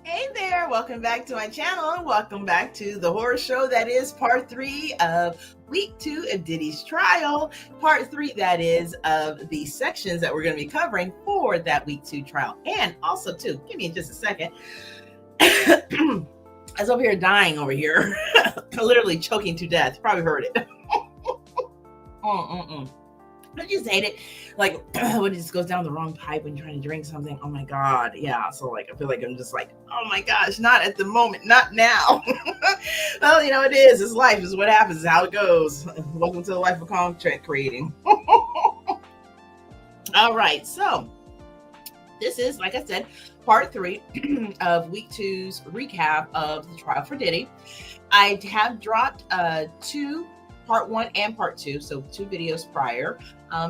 Hey there, welcome back to my channel and welcome back to the horror show that is part 3 of week 2 of Diddy's trial. Part 3, that is, of the sections that we're going to be covering for that week 2 trial. And also, too, give me just a second. I was over here dying over here, literally choking to death. You probably heard it. I just hate it. Like when it just goes down the wrong pipe when you're trying to drink something. Oh my God. Yeah. So like, I feel like I'm just like, oh my gosh, not at the moment, not now. Well, you know, it is. It's life. It's what happens. It's how it goes. Welcome to the life of content creating. All right. So this is, like I said, part 3 of week 2's recap of the trial for Diddy. I have dropped part 1 and part 2, so 2 videos prior.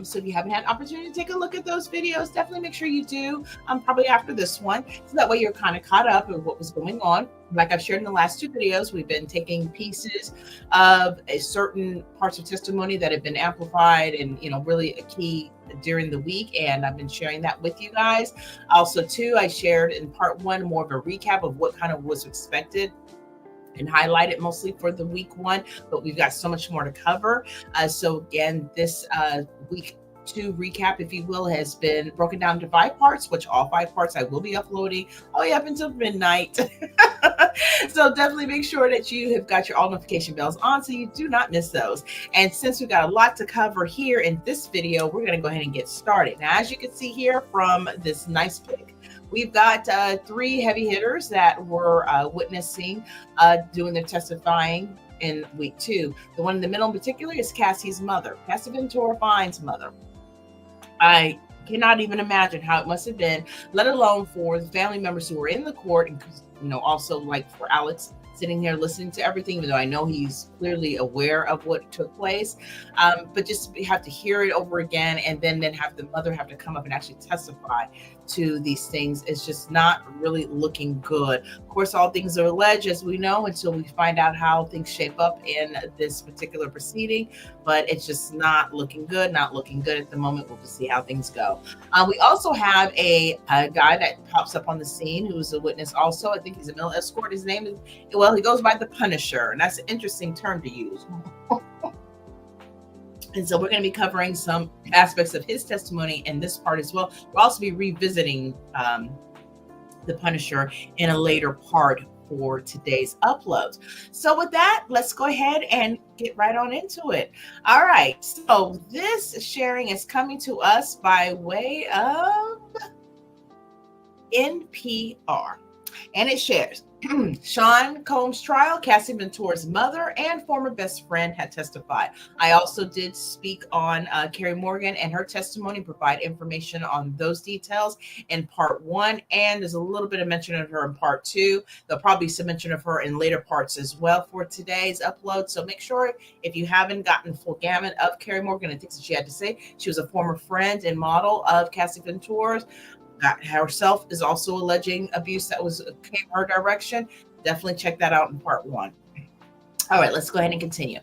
So if you haven't had an opportunity to take a look at those videos, definitely make sure you do, probably after this one. So that way you're kind of caught up with what was going on. Like I've shared in the last 2 videos, we've been taking pieces of a certain parts of testimony that have been amplified and, you know, really a key during the week. And I've been sharing that with you guys. Also, too, I shared in part 1 more of a recap of what kind of was expected and highlighted mostly for the week 1, but we've got so much more to cover. So again, this week 2 recap, if you will, has been broken down into 5 parts, which all 5 parts I will be uploading all the way up until midnight. So definitely make sure that you have got your all notification bells on so you do not miss those. And since we've got a lot to cover here in this video, we're going to go ahead and get started. Now, as you can see here from this nice pic, we've got 3 heavy hitters that were witnessing doing their testifying in week 2. The one in the middle in particular is Cassie's mother, Cassie Ventura Fine's mother. I cannot even imagine how it must have been, let alone for the family members who were in the court, and you know, also like for Alex sitting here listening to everything, even though I know he's clearly aware of what took place, but just have to hear it over again and then have the mother have to come up and actually testify to these things is just not really looking good. Of course, all things are alleged, as we know, until we find out how things shape up in this particular proceeding, but it's just not looking good at the moment. We'll just see how things go. We also have a guy that pops up on the scene who's a witness also. I think he's a male escort. His name is, well, he goes by the Punisher, and that's an interesting term to use. And so we're going to be covering some aspects of his testimony in this part as well. We'll also be revisiting the Punisher in a later part for today's uploads. So with that, let's go ahead and get right on into it. All right. So this sharing is coming to us by way of NPR. And it shares, Sean Combs' trial, Cassie Ventura's mother and former best friend had testified. I also did speak on Kerry Morgan and her testimony, provide information on those details in part 1, and there's a little bit of mention of her in part 2. There'll probably be some mention of her in later parts as well for today's upload. So make sure, if you haven't gotten full gamut of Kerry Morgan and things that she had to say, she was a former friend and model of Cassie Ventura's. Herself is also alleging abuse that came her direction. Definitely check that out in part 1. All right, let's go ahead and continue.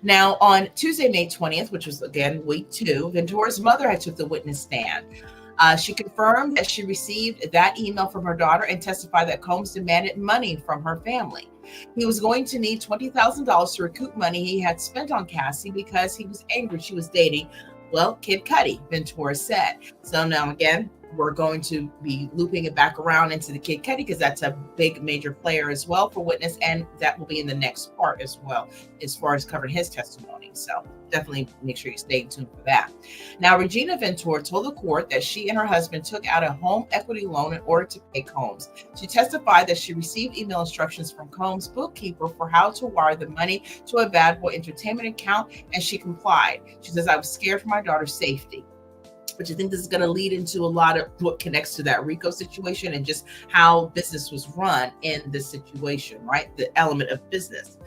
Now, on Tuesday, May 20th, which was again week 2, Ventura's mother had took the witness stand. She confirmed that she received that email from her daughter and testified that Combs demanded money from her family. He was going to need $20,000 to recoup money he had spent on Cassie because he was angry she was dating, well, Kid Cudi, Ventura said. So now again, we're going to be looping it back around into the Kid Cudi because that's a big major player as well for witness, and that will be in the next part as well as far as covering his testimony. So definitely make sure you stay tuned for that. Now, Regina Ventura told the court that she and her husband took out a home equity loan in order to pay Combs. She testified that she received email instructions from Combs' bookkeeper for how to wire the money to a Bad Boy Entertainment account, and she complied. She says, "I was scared for my daughter's safety." Which I think this is going to lead into a lot of what connects to that RICO situation and just how business was run in this situation, right? The element of business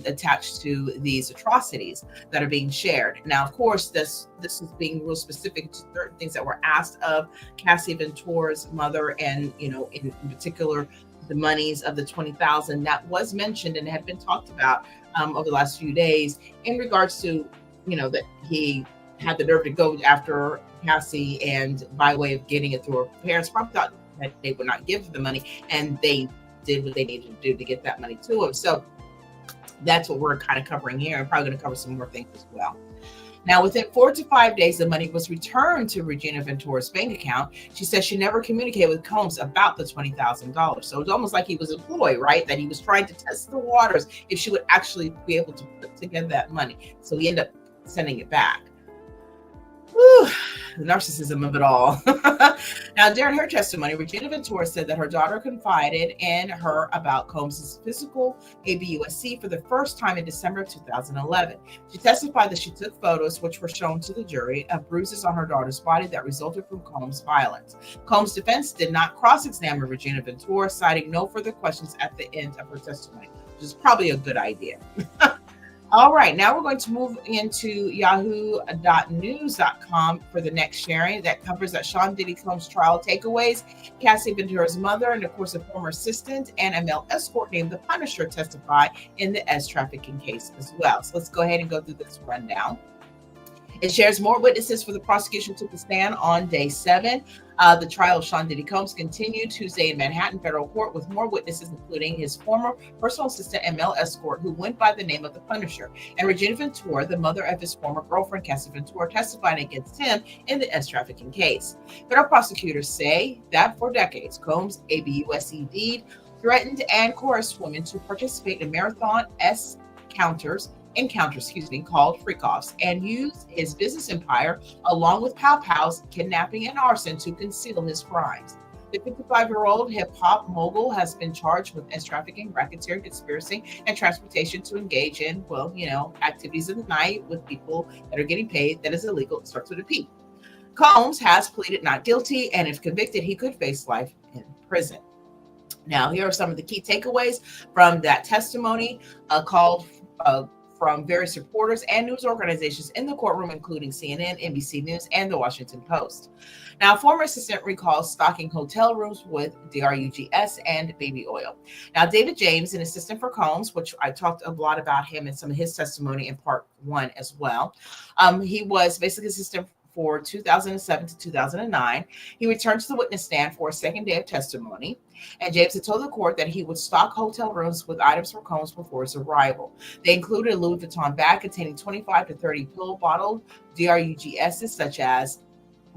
attached to these atrocities that are being shared. Now, of course, this is being real specific to certain things that were asked of Cassie Ventura's mother, and, you know, in particular, the monies of the $20,000 that was mentioned and had been talked about over the last few days in regards to, you know, that he had the nerve to go after Cassie and by way of getting it through her parents. Probably thought that they would not give the money, and they did what they needed to do to get that money to him. So that's what we're kind of covering here. I'm probably going to cover some more things as well. Now, within 4 to 5 days, the money was returned to Regina Ventura's bank account. She says she never communicated with Combs about the $20,000. So it's almost like he was employed, right? That he was trying to test the waters if she would actually be able to put together that money. So he ended up sending it back. Whew, the narcissism of it all. Now, during her testimony, Regina Ventura said that her daughter confided in her about Combs' physical ABUSC for the first time in December of 2011. She testified that she took photos, which were shown to the jury, of bruises on her daughter's body that resulted from Combs' violence. Combs' defense did not cross-examine Regina Ventura, citing no further questions at the end of her testimony, which is probably a good idea. All right, now we're going to move into yahoo.news.com for the next sharing that covers that Sean Diddy Combs trial takeaways. Cassie Ventura's mother and, of course, a former assistant and a male escort named the Punisher testify in the S trafficking case as well. So let's go ahead and go through this rundown. It shares more witnesses for the prosecution took the stand on day 7. The trial of Sean Diddy Combs continued Tuesday in Manhattan federal court with more witnesses, including his former personal assistant and male escort, who went by the name of the Punisher, and Regina Ventura, the mother of his former girlfriend, Cassie Ventura, testifying against him in the S trafficking case. Federal prosecutors say that for decades, Combs' ABUSC deed threatened and coerced women to participate in marathon encounters called freak-offs, and used his business empire along with pow-pows, kidnapping, and arson to conceal his crimes. The 55-year-old hip-hop mogul has been charged with S trafficking, racketeering, conspiracy, and transportation to engage in, activities of the night with people that are getting paid that is illegal. It starts with a P. Combs has pleaded not guilty, and if convicted, he could face life in prison. Now, here are some of the key takeaways from that testimony from various reporters and news organizations in the courtroom, including CNN, NBC News, and the Washington Post. Now, former assistant recalls stocking hotel rooms with DRUGS and baby oil. Now, David James, an assistant for Combs, which I talked a lot about him in some of his testimony in part 1 as well. He was basically assistant for 2007 to 2009. He returned to the witness stand for a second day of testimony, and James had told the court that he would stock hotel rooms with items from Combs before his arrival. They included a Louis Vuitton bag containing 25 to 30 pill bottled DRUGSs, such as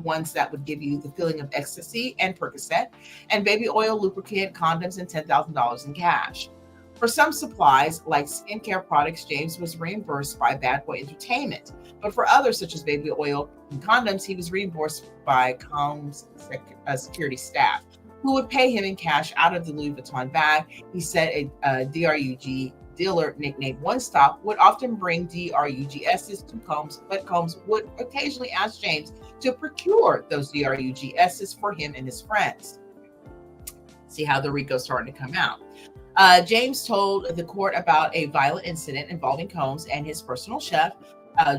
ones that would give you the feeling of ecstasy and Percocet, and baby oil, lubricant, condoms, and $10,000 in cash. For some supplies, like skincare products, James was reimbursed by Bad Boy Entertainment. But for others, such as baby oil and condoms, he was reimbursed by Combs' security staff, who would pay him in cash out of the Louis Vuitton bag. He said a DRUG dealer nicknamed One Stop would often bring DRUGSs to Combs, but Combs would occasionally ask James to procure those DRUGSs for him and his friends. See how the RICO's starting to come out. James told the court about a violent incident involving Combs and his personal chef,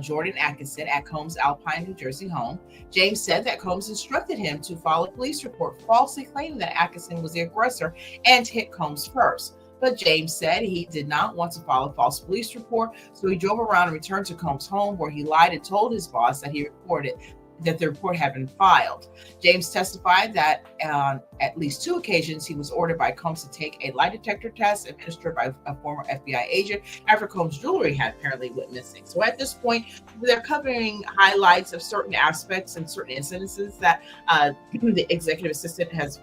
Jordan Atkinson, at Combs' Alpine, New Jersey home. James said that Combs instructed him to file a police report, falsely claiming that Atkinson was the aggressor and hit Combs first. But James said he did not want to file a false police report, so he drove around and returned to Combs' home, where he lied and told his boss that the report had been filed. James testified that on at least 2 occasions, he was ordered by Combs to take a lie detector test administered by a former FBI agent after Combs' jewelry had apparently went missing. So at this point, they're covering highlights of certain aspects and certain incidences that the executive assistant has,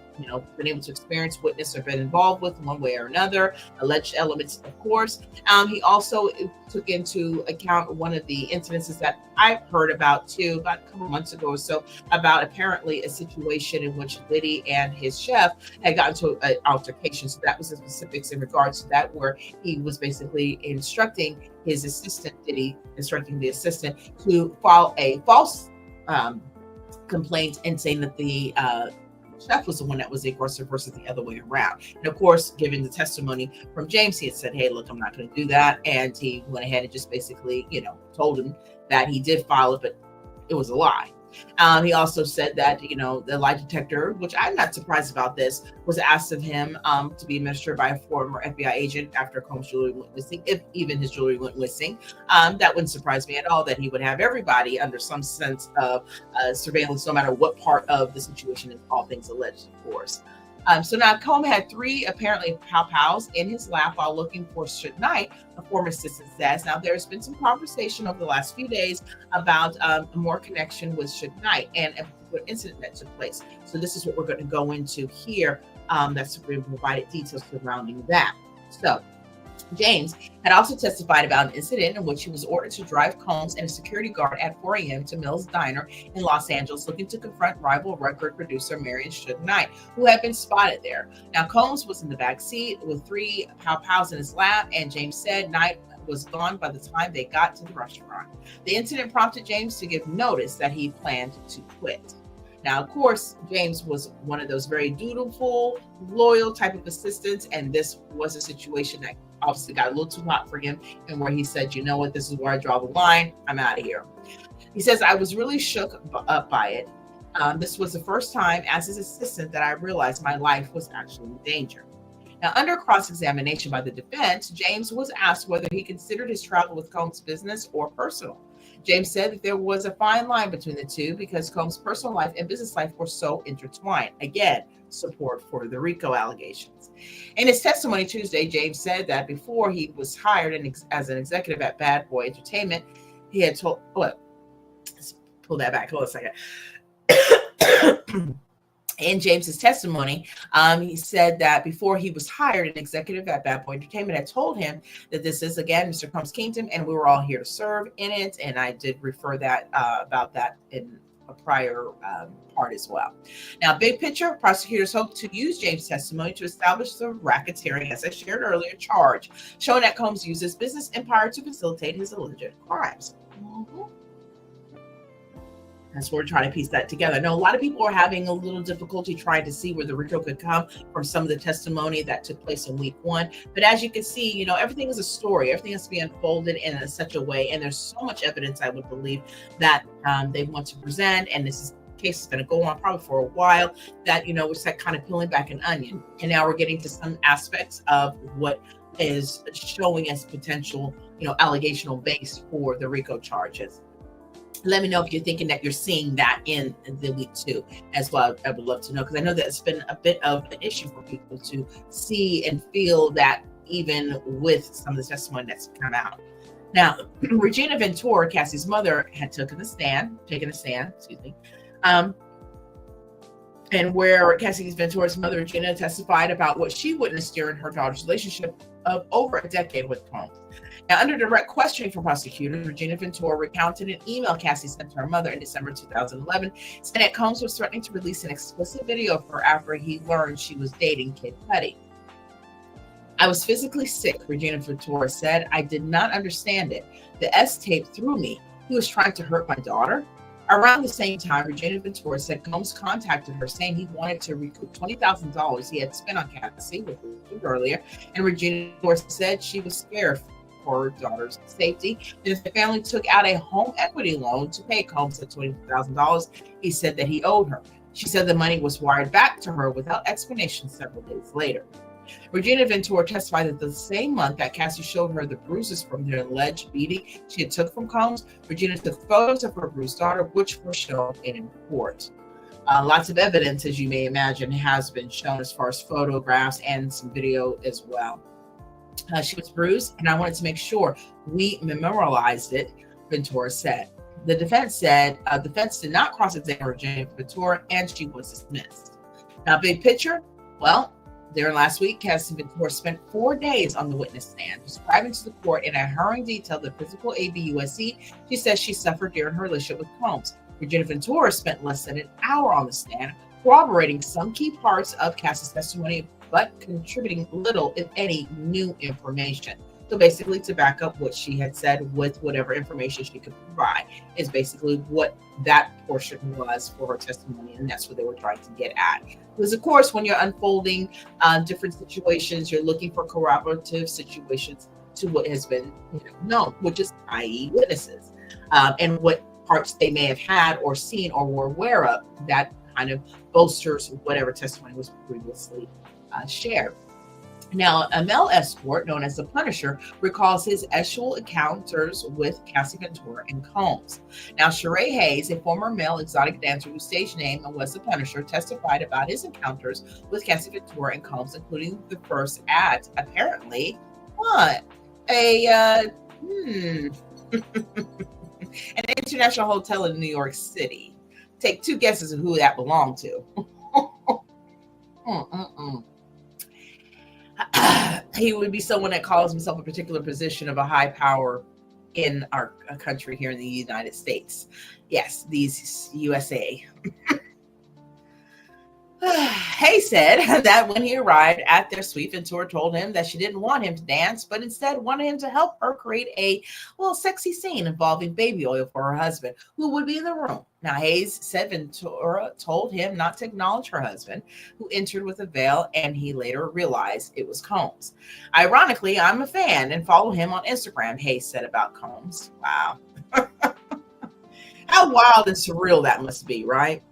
been able to experience, witness, or been involved with one way or another. Alleged elements, of course. He also took into account one of the incidences that I've heard about too, about a couple months ago or so, about apparently a situation in which Diddy and his chef had gotten to an altercation. So that was the specifics in regards to that, where he was basically instructing his assistant, Diddy, instructing the assistant to file a false complaint and saying that the chef was the one that was the aggressor versus the other way around. And of course, given the testimony from James, he had said, hey, look, I'm not going to do that. And he went ahead and just basically, told him that he did file it, but it was a lie. He also said that, the lie detector, which I'm not surprised about this, was asked of him to be administered by a former FBI agent after Combs' jewelry went missing, if even his jewelry went missing. That wouldn't surprise me at all, that he would have everybody under some sense of surveillance, no matter what part of the situation is, all things alleged, of course. So now Combs had 3 apparently pow-pows in his lap while looking for Suge Knight, a former assistant says. Now, there's been some conversation over the last few days about more connection with Suge Knight and a particular incident that took place. So this is what we're going to go into here. That's provided details surrounding that. So James had also testified about an incident in which he was ordered to drive Combs and a security guard at 4 a.m. to Mills Diner in Los Angeles, looking to confront rival record producer Marion Suge Knight, who had been spotted there. Now, Combs was in the back seat with 3 pow-pows in his lap, and James said Knight was gone by the time they got to the restaurant. The incident prompted James to give notice that he planned to quit. Now, of course, James was one of those very dutiful, loyal type of assistants, and this was a situation that obviously got a little too hot for him, and where he said, you know what, this is where I draw the line. I'm out of here. He says, I was really shook up by it. This was the first time as his assistant that I realized my life was actually in danger. Now, under cross-examination by the defense, James was asked whether he considered his travel with Combs business or personal. James said that there was a fine line between the two because Combs' personal life and business life were so intertwined. Again, support for the RICO allegations. In his testimony Tuesday, James said that before he was hired as an executive at Bad Boy Entertainment, he had told, let's pull that back, hold on a second. In James's testimony, he said that before he was hired, an executive at Bad Boy Entertainment had told him that this is, again, Mr. Combs' kingdom, and we were all here to serve in it. And I did refer that about that in a prior part as well. Now, big picture, prosecutors hope to use James' testimony to establish the racketeering, as I shared earlier, charge, showing that Combs used his business empire to facilitate his alleged crimes. That's where we're trying to piece that together. I know a lot of people are having a little difficulty trying to see where the RICO could come from some of the testimony that took place in week 1. But as you can see, everything is a story. Everything has to be unfolded in such a way. And there's so much evidence, I would believe, that they want to present. And this case is going to go on probably for a while, that, we're like kind of peeling back an onion. And now we're getting to some aspects of what is showing as potential, allegational base for the RICO charges. Let me know if you're thinking that you're seeing that in the week 2 as well. I would love to know, because I know that it's been a bit of an issue for people to see and feel that, even with some of the testimony that's come out. Now, Regina Ventura, Cassie's mother, had taken a stand, and where Cassie's Ventura's mother, Regina, testified about what she witnessed during her daughter's relationship of over a decade with Combs. Now, under direct questioning from prosecutors, Regina Ventura recounted an email Cassie sent to her mother in December 2011, saying that Combs was threatening to release an explicit video of her after he learned she was dating Kid Cudi. I was physically sick, Regina Ventura said. I did not understand it. The S tape threw me. He was trying to hurt my daughter. Around the same time, Regina Ventura said Combs contacted her saying he wanted to recoup $20,000 he had spent on Cassie, which we mentioned earlier, and Regina Ventura said she was scared for her daughter's safety. And if the family took out a home equity loan to pay Combs the $20,000 he said that he owed her. She said the money was wired back to her without explanation several days later. Regina Ventura testified that the same month that Cassie showed her the bruises from the alleged beating she had took from Combs, Regina took photos of her bruised daughter, which were shown in court. Lots of evidence, as you may imagine, has been shown as far as photographs and some video as well. She was bruised, and I wanted to make sure we memorialized it, Ventura said. The defense said defense did not cross-examine Regina Ventura, and she was dismissed. Now, big picture, well, during last week, Cassie Ventura spent 4 days on the witness stand, describing to the court in a harrowing detail the physical abuse she says she suffered during her relationship with Combs. Regina Ventura spent less than an hour on the stand, corroborating some key parts of Cassie's testimony, but contributing little, if any, new information. So basically, to back up what she had said with whatever information she could provide is basically what that portion was for her testimony, and that's what they were trying to get at. Because, of course, when you're unfolding different situations, you're looking for corroborative situations to what has been known, which is i.e. witnesses. And what parts they may have had or seen or were aware of that kind of bolsters whatever testimony was previously shared. Now, a male escort known as the Punisher recalls his sexual encounters with Cassie Ventura and Combs. Now, Sheree Hayes, a former male exotic dancer whose stage name was the Punisher, testified about his encounters with Cassie Ventura and Combs, including the first at apparently what an international hotel in New York City. Take two guesses of who that belonged to. He would be someone that calls himself a particular position of a high power in our country here in the United States. Yes, these USA. Hay said that when he arrived at their suite, Ventura told him that she didn't want him to dance, but instead wanted him to help her create a little sexy scene involving baby oil for her husband, who would be in the room. Now, Hayes said Ventura told him not to acknowledge her husband, who entered with a veil, and he later realized it was Combs. Ironically, I'm a fan and follow him on Instagram, Hayes said about Combs. Wow. How wild and surreal that must be, right?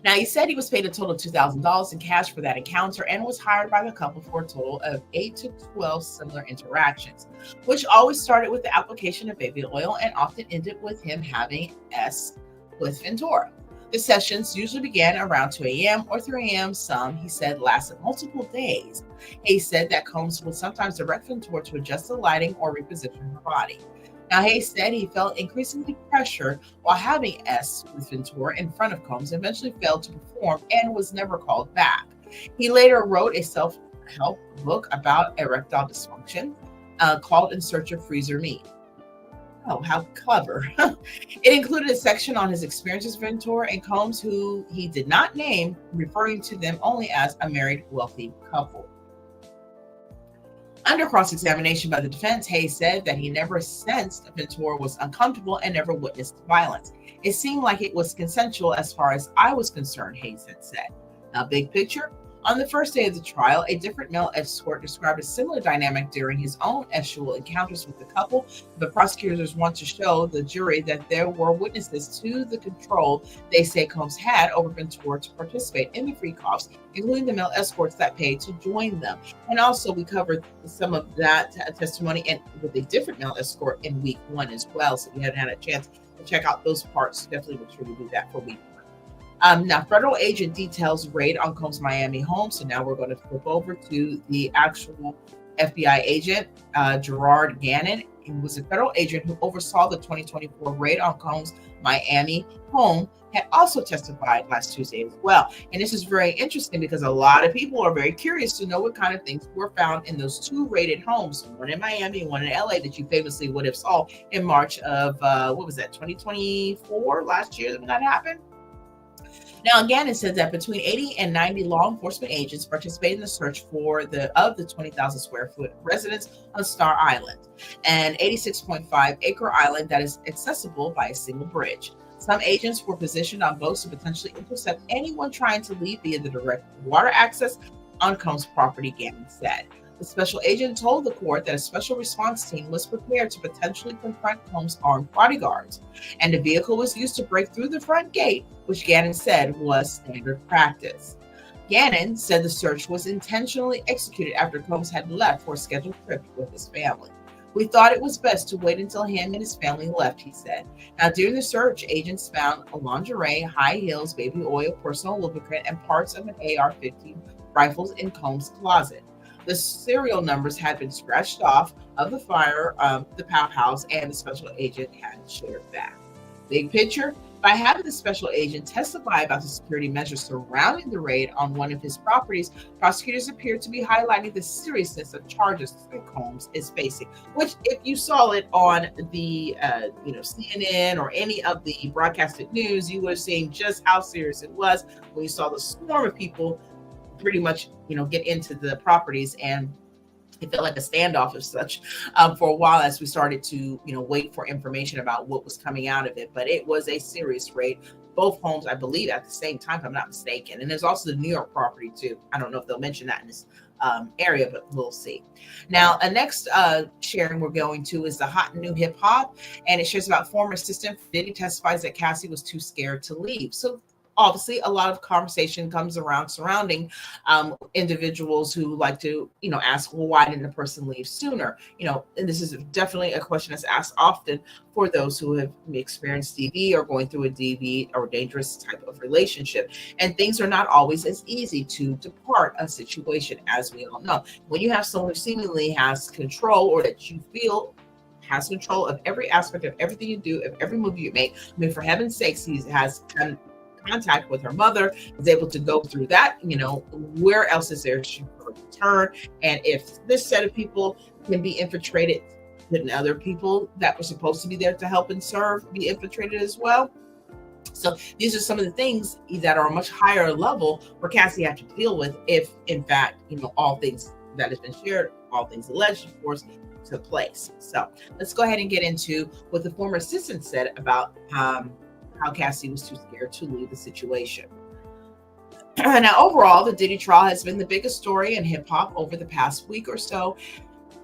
Now, he said he was paid a total of $2,000 in cash for that encounter and was hired by the couple for a total of 8 to 12 similar interactions, which always started with the application of baby oil and often ended with him having S with Ventura. The sessions usually began around 2 a.m. or 3 a.m. Some, he said, lasted multiple days. He said that Combs would sometimes direct Ventura to adjust the lighting or reposition her body. Now, Hayes said he felt increasingly pressured while having S with Ventura in front of Combs, and eventually failed to perform and was never called back. He later wrote a self-help book about erectile dysfunction called In Search of Freezer Meat. Oh, how clever. It included a section on his experiences with Ventura and Combs, who he did not name, referring to them only as a married, wealthy couple. Under cross-examination by the defense, Hayes said that he never sensed Ventura was uncomfortable and never witnessed violence. It seemed like it was consensual as far as I was concerned, Hayes had said. Now, big picture. On the first day of the trial, a different male escort described a similar dynamic during his own sexual encounters with the couple. The prosecutors want to show the jury that there were witnesses to the control they say Combs had over Ventura to participate in the freak-offs, including the male escorts that paid to join them. And also, we covered some of that testimony and with a different male escort in week 1 as well. So if you haven't had a chance to check out those parts, definitely make sure you do that for week 1. Now, federal agent details raid on Combs' Miami home. So now we're going to flip over to the actual FBI agent, Gerard Gannon. He was a federal agent who oversaw the 2024 raid on Combs' Miami home, had also testified last Tuesday as well. And this is very interesting because a lot of people are very curious to know what kind of things were found in those 2 raided homes, one in Miami and one in LA, that you famously would have saw in March of, 2024, last year when that happened. Now, again, it says that between 80 and 90 law enforcement agents participated in the search for the 20,000 square foot residence on Star Island, an 86.5 acre island that is accessible by a single bridge. Some agents were positioned on boats to potentially intercept anyone trying to leave via the direct water access on Combs' property, Gannon said. The special agent told the court that a special response team was prepared to potentially confront Combs' armed bodyguards, and a vehicle was used to break through the front gate, which Gannon said was standard practice. Gannon said the search was intentionally executed after Combs had left for a scheduled trip with his family. We thought it was best to wait until him and his family left, he said. Now, during the search, agents found a lingerie, high heels, baby oil, personal lubricant, and parts of an AR-15 rifle in Combs' closet. The serial numbers had been scratched off of the fire, the Pow House, and the special agent had shared that. Big picture, by having the special agent testify about the security measures surrounding the raid on one of his properties, prosecutors appeared to be highlighting the seriousness of charges that Combs is facing, which if you saw it on the CNN or any of the broadcasted news, you would have seen just how serious it was when you saw the swarm of people pretty much, get into the properties and It felt like a standoff of such for a while as we started to, wait for information about what was coming out of it. But it was a serious raid. Both homes, I believe, at the same time, if I'm not mistaken. And there's also the New York property too. I don't know if they'll mention that in this area, but we'll see. Now, a next sharing we're going to is the hot new hip hop, and it shares about former assistant for Diddy testifies that Cassie was too scared to leave. So obviously a lot of conversation comes around surrounding individuals who like to, ask, well, why didn't the person leave sooner? And this is definitely a question that's asked often for those who have experienced DV or going through a DV or dangerous type of relationship. And things are not always as easy to depart a situation, as we all know. When you have someone who seemingly has control, or that you feel has control of every aspect of everything you do, of every move you make. I mean, for heaven's sakes, he has contact with her mother, is able to go through that. Where else is there to return? And if this set of people can be infiltrated, then other people that were supposed to be there to help and serve be infiltrated as well. So these are some of the things that are a much higher level where Cassie had to deal with if, in fact, all things that has been shared, all things alleged, of course, took place. So let's go ahead and get into what the former assistant said about how Cassie was too scared to leave the situation. Now, overall, the Diddy trial has been the biggest story in hip hop over the past week or so,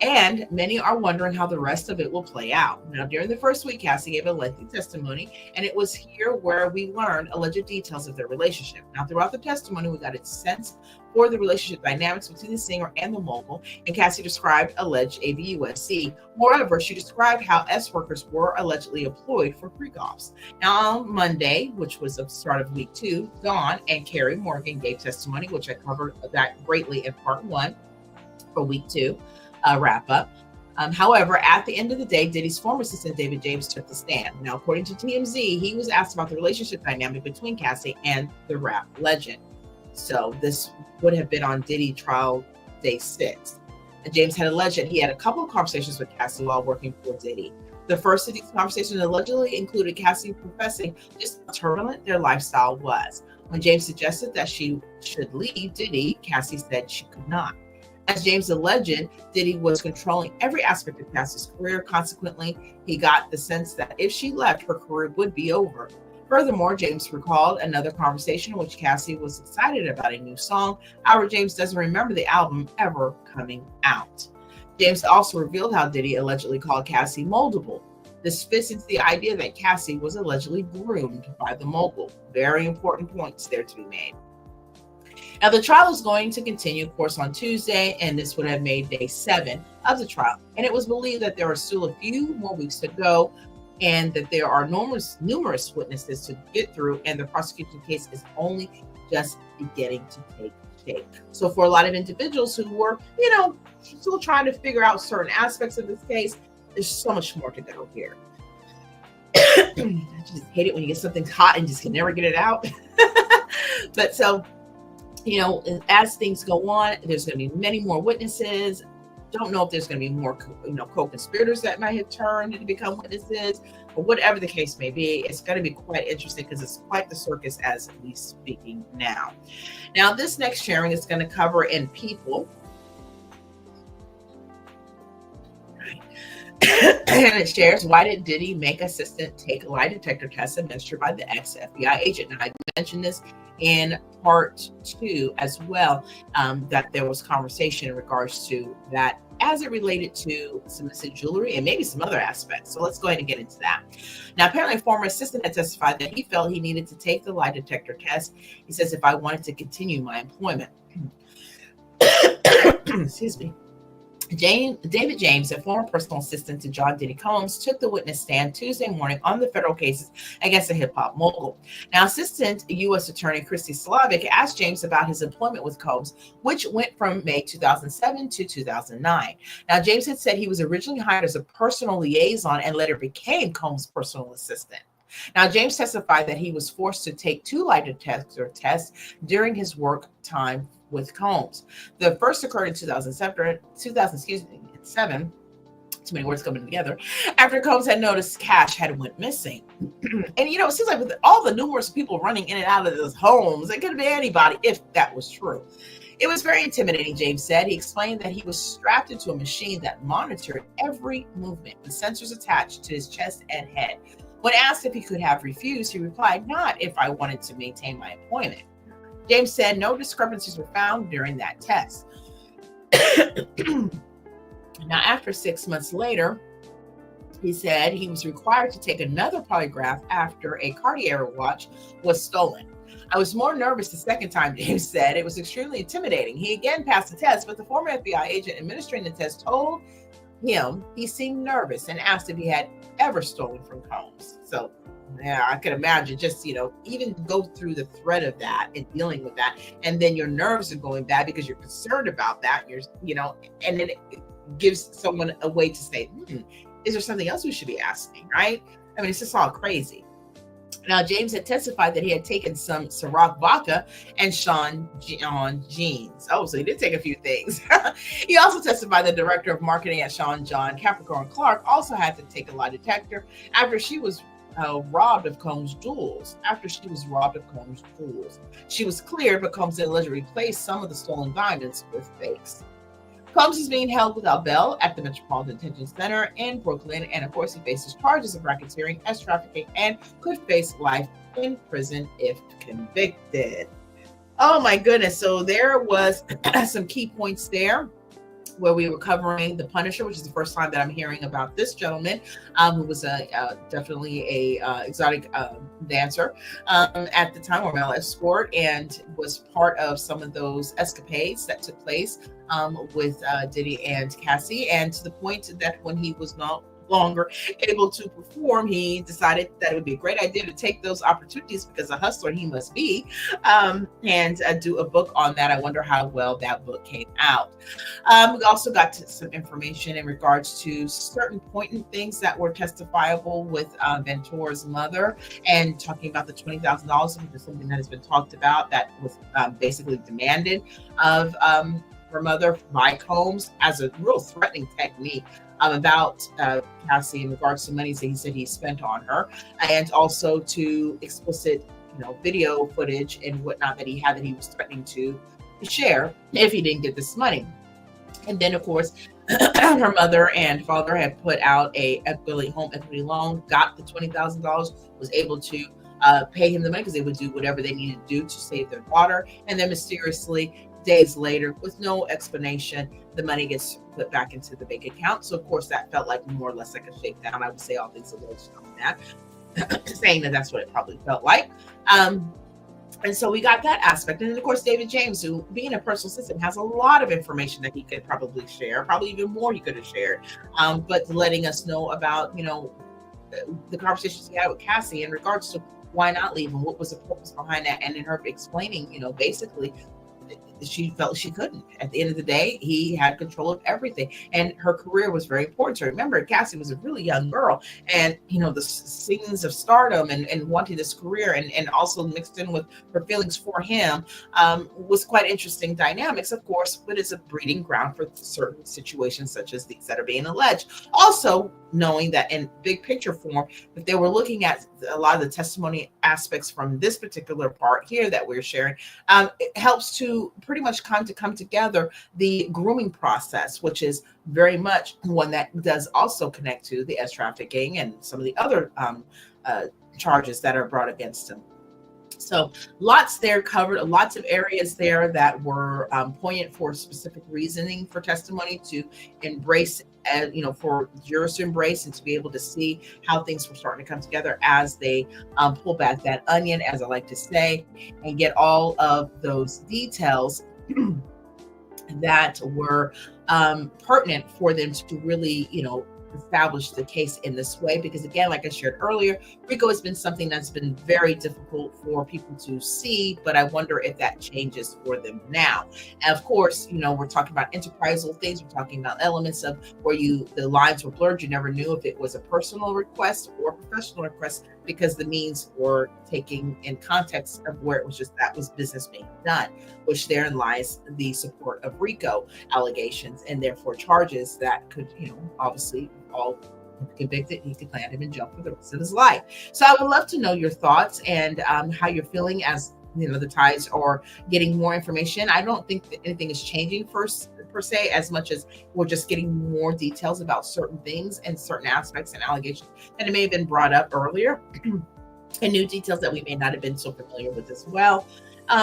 and many are wondering how the rest of it will play out. Now, during the first week, Cassie gave a lengthy testimony, and it was here where we learned alleged details of their relationship. Now, throughout the testimony, we got a sense for the relationship dynamics between the singer and the mogul, and Cassie described alleged ABUSC. Moreover, she described how S workers were allegedly employed for freak-offs. Now, on Monday, which was the start of week 2, Dawn and Kerry Morgan gave testimony, which I covered that greatly in part 1 for week 2. Wrap up. However, at the end of the day, Diddy's former assistant, David James, took the stand. Now, according to TMZ, he was asked about the relationship dynamic between Cassie and the rap legend. So this would have been on Diddy trial day 6. And James had alleged that he had a couple of conversations with Cassie while working for Diddy. The first of these conversations allegedly included Cassie professing just how turbulent their lifestyle was. When James suggested that she should leave Diddy, Cassie said she could not. As James alleged, Diddy was controlling every aspect of Cassie's career. Consequently, he got the sense that if she left, her career would be over. Furthermore, James recalled another conversation in which Cassie was excited about a new song. However, James doesn't remember the album ever coming out. James also revealed how Diddy allegedly called Cassie moldable. This fits into the idea that Cassie was allegedly groomed by the mogul. Very important points there to be made. Now, the trial is going to continue, of course, on Tuesday, and this would have made day 7 of the trial. And it was believed that there are still a few more weeks to go, and that there are numerous witnesses to get through, and the prosecution case is only just beginning to take shape. So for a lot of individuals who were, still trying to figure out certain aspects of this case, there's so much more to go here. I just hate it when you get something hot and just can never get it out. But so, as things go on, there's going to be many more witnesses. Don't know if there's going to be more, co-conspirators that might have turned to become witnesses, or whatever the case may be. It's going to be quite interesting because it's quite the circus as we speaking now. Now, this next sharing is going to cover in people. And it shares, why did Diddy make assistant take a lie detector test administered by the ex-FBI agent? Now, I mentioned this in part 2 as well, that there was conversation in regards to that as it related to some missing jewelry and maybe some other aspects. So let's go ahead and get into that. Now, apparently a former assistant had testified that he felt he needed to take the lie detector test. He says, if I wanted to continue my employment. Excuse me. David James, a former personal assistant to John Diddy Combs, took the witness stand Tuesday morning on the federal cases against the hip-hop mogul. Now, Assistant U.S. Attorney Christy Slavic asked James about his employment with Combs, which went from May 2007 to 2009. Now, James had said he was originally hired as a personal liaison and later became Combs' personal assistant. Now, James testified that he was forced to take 2 lie detector tests during his work time with Combs. The first occurred in 2007. Too many words coming together. After Combs had noticed cash had went missing. And it seems like with all the numerous people running in and out of those homes, it could have been anybody if that was true. It was very intimidating, James said. He explained that he was strapped into a machine that monitored every movement with sensors attached to his chest and head. When asked if he could have refused, he replied, "Not if I wanted to maintain my employment." James said no discrepancies were found during that test. Now, after 6 months later, he said he was required to take another polygraph after a Cartier watch was stolen. "I was more nervous the second time," James said. "It was extremely intimidating." He again passed the test, but the former FBI agent administering the test told him he seemed nervous and asked if he had ever stolen from Combs. So, yeah, I could imagine just, even go through the threat of that and dealing with that. And then your nerves are going bad because you're concerned about that. And then it gives someone a way to say, is there something else we should be asking, right? I mean, it's just all crazy. Now, James had testified that he had taken some Ciroc vodka and Sean John jeans. Oh, so he did take a few things. He also testified the director of marketing at Sean John, Capricorn Clark, also had to take a lie detector after she was robbed of Combs' jewels. She was cleared, but Combs allegedly replaced some of the stolen diamonds with fakes. Combs is being held without bail at the Metropolitan Detention Center in Brooklyn, and of course he faces charges of racketeering, as trafficking, and could face life in prison if convicted. Oh my goodness. So there was some key points there where we were covering the Punisher, which is the first time that I'm hearing about this gentleman, who was definitely a exotic dancer at the time, or male escort, and was part of some of those escapades that took place with Diddy and Cassie, and to the point that when he was no longer able to perform, he decided that it would be a great idea to take those opportunities, because a hustler he must be, and do a book on that. I wonder how well that book came out. We also got to some information in regards to certain poignant things that were testifiable with Ventura's mother, and talking about the $20,000, which is something that has been talked about, that was basically demanded of her mother by Combs as a real threatening technique about Cassie in regards to monies that he said he spent on her, and also to explicit video footage and whatnot that he had, that he was threatening to share if he didn't get this money. And then of course her mother and father had put out a home equity loan, got the $20,000, was able to pay him the money because they would do whatever they needed to do to save their daughter. And then mysteriously, days later, with no explanation, the money gets put back into the bank account. So of course that felt like more or less like a shakedown. I would say all things alleged on that, saying that that's what it probably felt like. And so we got that aspect. And then of course, David James, who being a personal assistant, has a lot of information that he could probably share, probably even more he could have shared, but letting us know about, the conversations he had with Cassie in regards to why not leave and what was the purpose behind that. And then her explaining, basically she felt she couldn't. At the end of the day, he had control of everything, and her career was very important to her. Remember, Cassie was a really young girl, and the scenes of stardom and wanting this career, and also mixed in with her feelings for him, was quite interesting dynamics, of course, but it's a breeding ground for certain situations such as these that are being alleged. Also, knowing that in big picture form, if they were looking at a lot of the testimony aspects from this particular part here that we're sharing, it helps to pretty much come together the grooming process, which is very much one that does also connect to the trafficking and some of the other charges that are brought against him. So lots there covered, lots of areas there that were poignant for specific reasoning for testimony to embrace, for jurors to embrace and to be able to see how things were starting to come together as they pull back that onion, as I like to say, and get all of those details that were pertinent for them to really, establish the case in this way. Because again, like I shared earlier, RICO has been something that's been very difficult for people to see, but I wonder if that changes for them now. And of course, we're talking about enterprisal things. We're talking about elements of where the lines were blurred. You never knew if it was a personal request or professional request, because the means were taking in context of where it was just that was business being done, which therein lies the support of RICO allegations and therefore charges that could, obviously all convicted, he could land him in jail for the rest of his life. So I would love to know your thoughts and how you're feeling as the tides are getting more information. I don't think that anything is changing per se, as much as we're just getting more details about certain things and certain aspects and allegations that may have been brought up earlier. And new details that we may not have been so familiar with as well.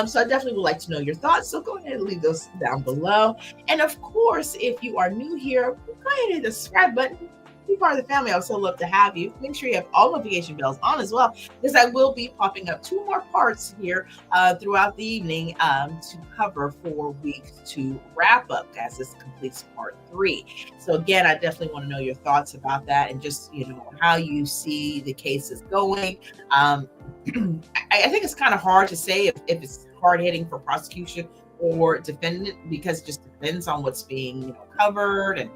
So I definitely would like to know your thoughts. So go ahead and leave those down below. And of course, if you are new here, go ahead and hit the subscribe button. Be part of the family. I would so love to have you. Make sure you have all notification bells on as well, because I will be popping up 2 more parts here throughout the evening to cover for week 2 wrap up, as this completes part 3. So again, I definitely want to know your thoughts about that, and just how you see the cases going. I think it's kind of hard to say if it's hard hitting for prosecution or defendant, because it just depends on what's being covered, and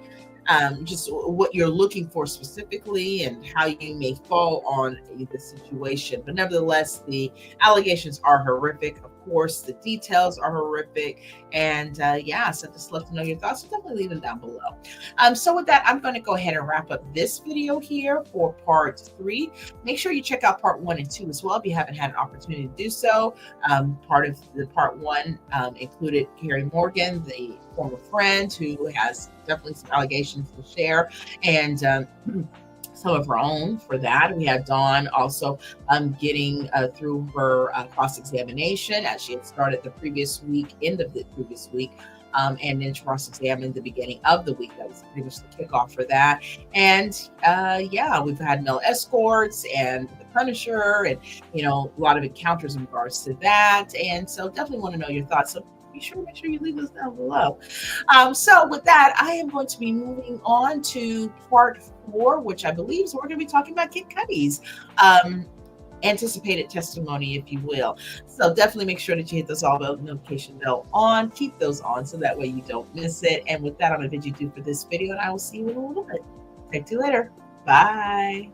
just what you're looking for specifically, and how you may fall on the situation. But nevertheless, the allegations are horrific. Of course, the details are horrific. And yeah, so just love to know your thoughts. So definitely leave them down below. So with that, I'm going to go ahead and wrap up this video here for part 3. Make sure you check out part 1 and 2 as well if you haven't had an opportunity to do so. Part of the part 1 included Kerry Morgan, the former friend, who has definitely some allegations to share, and some of her own for that. We had Dawn also getting through her cross-examination, as she had started the previous week, end of the previous week, and then cross-examined the beginning of the week. That was pretty much the kickoff for that. And yeah, we've had male escorts and the Punisher, and a lot of encounters in regards to that. And so definitely want to know your thoughts. So make sure you leave those down below. So with that, I am going to be moving on to part 4, which I believe is we're going to be talking about Kid Cudi's anticipated testimony, if you will. So definitely make sure that you hit those all the notification bell on. Keep those on so that way you don't miss it. And with that, I'm going to bid you adieu for this video, and I will see you in a little bit. Talk to you later. Bye.